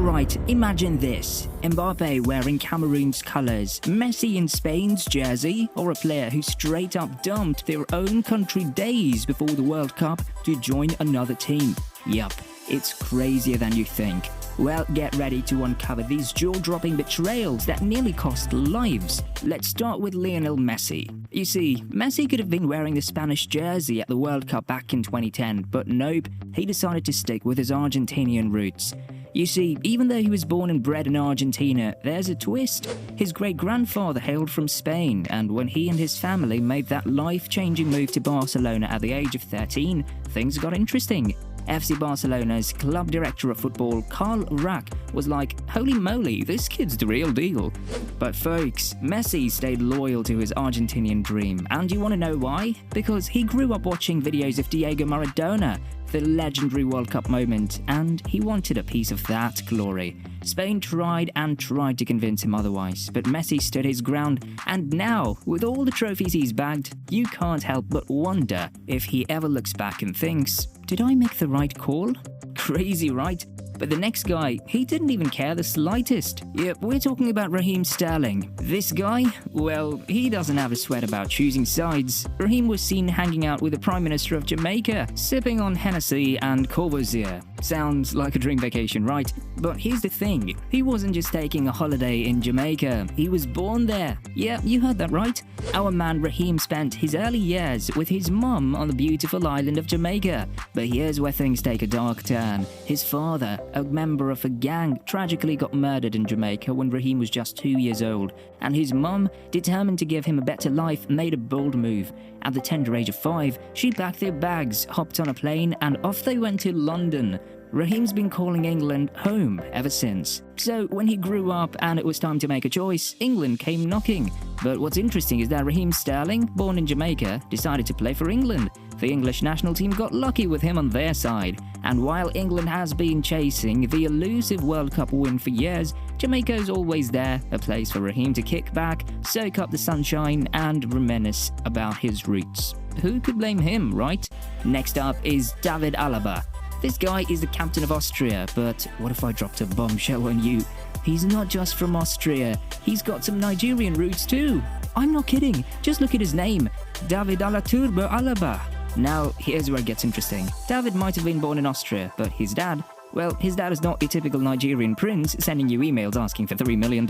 Alright, imagine this. Mbappé wearing Cameroon's colours, Messi in Spain's jersey, or a player who straight up dumped their own country days before the World Cup to join another team. Yup, it's crazier than you think. Well, get ready to uncover these jaw-dropping betrayals that nearly cost lives. Let's start with Lionel Messi. You see, Messi could have been wearing the Spanish jersey at the World Cup back in 2010, but nope, he decided to stick with his Argentinian roots. You see, even though he was born and bred in Argentina, there's a twist. His great-grandfather hailed from Spain, and when he and his family made that life-changing move to Barcelona at the age of 13, things got interesting. FC Barcelona's club director of football, Karl Rack, was like, holy moly, this kid's the real deal. But folks, Messi stayed loyal to his Argentinian dream, and you want to know why? Because he grew up watching videos of Diego Maradona, the legendary World Cup moment, and he wanted a piece of that glory. Spain tried and tried to convince him otherwise, but Messi stood his ground, and now, with all the trophies he's bagged, you can't help but wonder if he ever looks back and thinks, did I make the right call? Crazy, right? But the next guy, he didn't even care the slightest. Yep, we're talking about Raheem Sterling. This guy, well, he doesn't have a sweat about choosing sides. Raheem was seen hanging out with the Prime Minister of Jamaica, sipping on Hennessy and crazier. Sounds like a dream vacation, right? But here's the thing, he wasn't just taking a holiday in Jamaica, he was born there. Yeah, you heard that right. Our man Raheem spent his early years with his mum on the beautiful island of Jamaica. But here's where things take a dark turn. His father, a member of a gang, tragically got murdered in Jamaica when Raheem was just 2 years old, and his mum, determined to give him a better life, made a bold move. At the tender age of 5, she packed their bags, hopped on a plane, and off they went to London. Raheem's been calling England home ever since. So when he grew up and it was time to make a choice, England came knocking. But what's interesting is that Raheem Sterling, born in Jamaica, decided to play for England. The English national team got lucky with him on their side. And while England has been chasing the elusive World Cup win for years, Jamaica's always there, a place for Raheem to kick back, soak up the sunshine, and reminisce about his roots. Who could blame him, right? Next up is David Alaba. This guy is the captain of Austria, but what if I dropped a bombshell on you? He's not just from Austria, he's got some Nigerian roots too. I'm not kidding, just look at his name, David Alaturbo Alaba. Now, here's where it gets interesting. David might have been born in Austria, but his dad, well, his dad is not your typical Nigerian prince sending you emails asking for $3 million.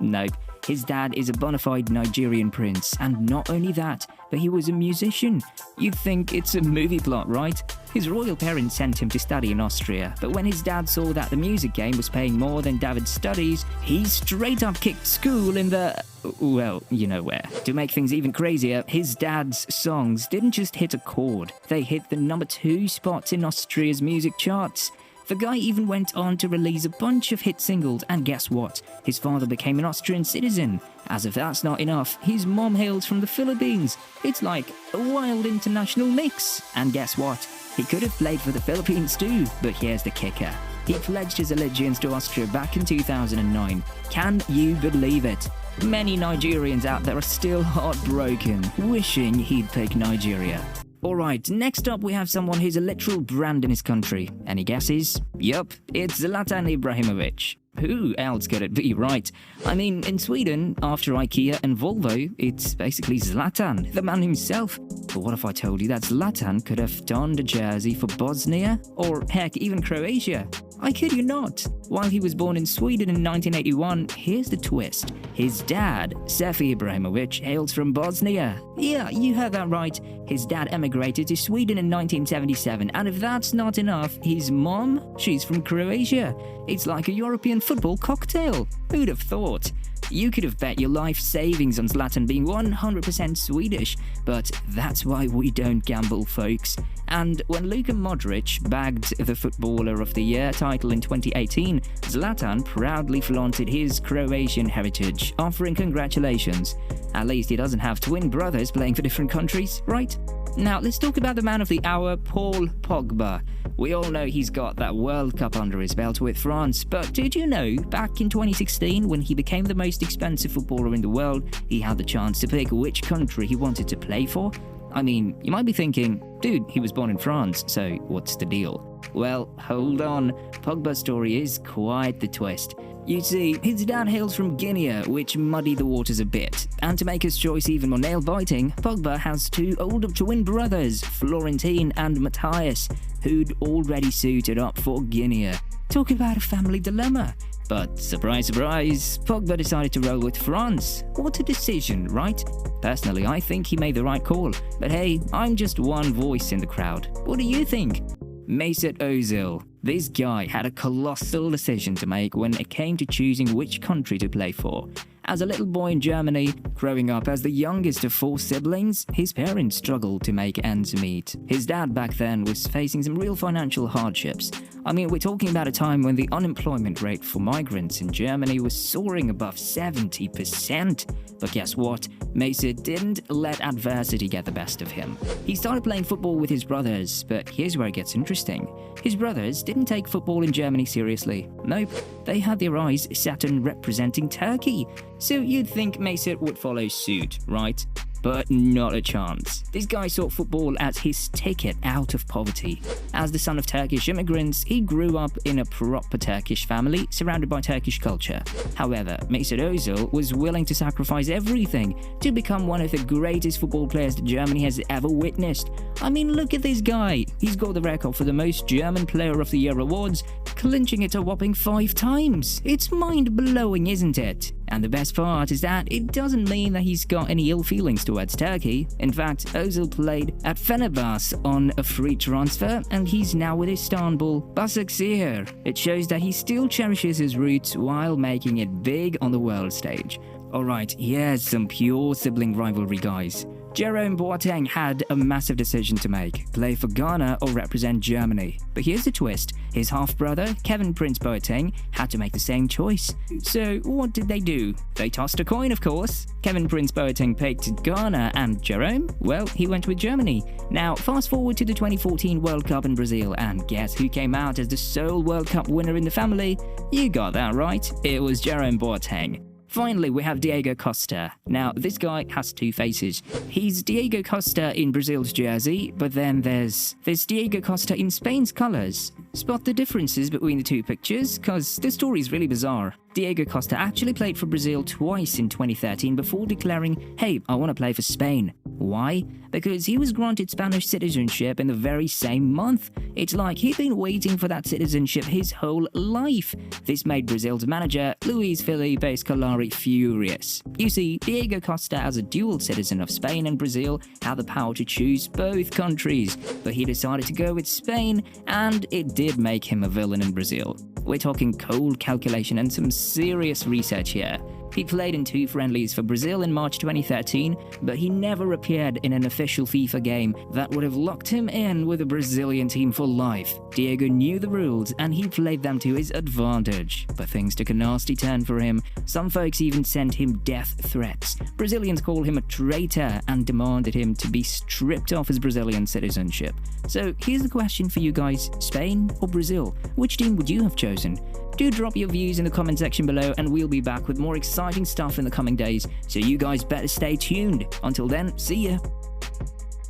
Nope. His dad is a bona fide Nigerian prince, and not only that, but he was a musician. You'd think it's a movie plot, right? His royal parents sent him to study in Austria, but when his dad saw that the music game was paying more than David's studies, he straight up kicked school in the... well, you know where. To make things even crazier, his dad's songs didn't just hit a chord, they hit the number 2 spots in Austria's music charts. The guy even went on to release a bunch of hit singles, and guess what? His father became an Austrian citizen. As if that's not enough, his mom hails from the Philippines. It's like a wild international mix. And guess what? He could have played for the Philippines too, but here's the kicker. He pledged his allegiance to Austria back in 2009. Can you believe it? Many Nigerians out there are still heartbroken, wishing he'd pick Nigeria. Alright, next up we have someone who's a literal brand in his country. Any guesses? Yup, it's Zlatan Ibrahimovic. Who else could it be, right? I mean, in Sweden, after IKEA and Volvo, it's basically Zlatan, the man himself. But what if I told you that Zlatan could have donned a jersey for Bosnia, or heck, even Croatia? I kid you not. While he was born in Sweden in 1981, here's the twist. His dad, Sefi Ibrahimovic, hails from Bosnia. Yeah, you heard that right. His dad emigrated to Sweden in 1977, and if that's not enough, his mom, she's from Croatia. It's like a European football cocktail. Who'd have thought? You could have bet your life savings on Zlatan being 100% Swedish, but that's why we don't gamble, folks. And when Luka Modric bagged the Footballer of the Year title in 2018, Zlatan proudly flaunted his Croatian heritage, offering congratulations. At least he doesn't have twin brothers playing for different countries, right? Now, let's talk about the man of the hour, Paul Pogba. We all know he's got that World Cup under his belt with France, but did you know, back in 2016, when he became the most expensive footballer in the world, he had the chance to pick which country he wanted to play for? I mean, you might be thinking, dude, he was born in France, so what's the deal? Well, hold on, Pogba's story is quite the twist. You see, his dad hails from Guinea, which muddied the waters a bit. And to make his choice even more nail-biting, Pogba has two older twin brothers, Florentine and Matthias, who'd already suited up for Guinea. Talk about a family dilemma. But surprise, surprise, Pogba decided to roll with France. What a decision, right? Personally, I think he made the right call. But hey, I'm just one voice in the crowd. What do you think? Mesut Ozil. This guy had a colossal decision to make when it came to choosing which country to play for. As a little boy in Germany, growing up as the youngest of 4 siblings, his parents struggled to make ends meet. His dad back then was facing some real financial hardships. I mean, we're talking about a time when the unemployment rate for migrants in Germany was soaring above 70%. But guess what? Mesut didn't let adversity get the best of him. He started playing football with his brothers, but here's where it gets interesting. His brothers didn't take football in Germany seriously. Nope, they had their eyes set on representing Turkey. So you'd think Mesut would follow suit, right? But not a chance. This guy saw football as his ticket out of poverty. As the son of Turkish immigrants, he grew up in a proper Turkish family surrounded by Turkish culture. However, Mesut Ozil was willing to sacrifice everything to become one of the greatest football players that Germany has ever witnessed. I mean, look at this guy. He's got the record for the most German Player of the Year awards, clinching it a whopping 5 times. It's mind-blowing, isn't it? And the best part is that it doesn't mean that he's got any ill feelings towards Turkey. In fact, Ozil played at Fenerbahce on a free transfer, and he's now with Istanbul Başakşehir. It shows that he still cherishes his roots while making it big on the world stage. Alright, here's some pure sibling rivalry, guys. Jerome Boateng had a massive decision to make, play for Ghana or represent Germany. But here's the twist, his half-brother, Kevin Prince Boateng, had to make the same choice. So what did they do? They tossed a coin, of course. Kevin Prince Boateng picked Ghana, and Jerome? Well, he went with Germany. Now, fast forward to the 2014 World Cup in Brazil, and guess who came out as the sole World Cup winner in the family? You got that right, it was Jerome Boateng. Finally, we have Diego Costa. Now, this guy has 2 faces. He's Diego Costa in Brazil's jersey, but then there's Diego Costa in Spain's colours. Spot the differences between the 2 pictures? Cause this story is really bizarre. Diego Costa actually played for Brazil twice in 2013 before declaring, hey, I want to play for Spain. Why? Because he was granted Spanish citizenship in the very same month. It's like he'd been waiting for that citizenship his whole life. This made Brazil's manager, Luis Felipe Scolari, furious. You see, Diego Costa, as a dual citizen of Spain and Brazil, had the power to choose both countries, but he decided to go with Spain, and it did make him a villain in Brazil. We're talking cold calculation and some serious research here. He played in 2 friendlies for Brazil in March 2013, but he never appeared in an official FIFA game that would have locked him in with a Brazilian team for life. Diego knew the rules and he played them to his advantage, but things took a nasty turn for him. Some folks even sent him death threats. Brazilians called him a traitor and demanded him to be stripped of his Brazilian citizenship. So here's the question for you guys, Spain or Brazil? Which team would you have chosen? Do drop your views in the comment section below, and we'll be back with more exciting stuff in the coming days, so you guys better stay tuned. Until then, see ya!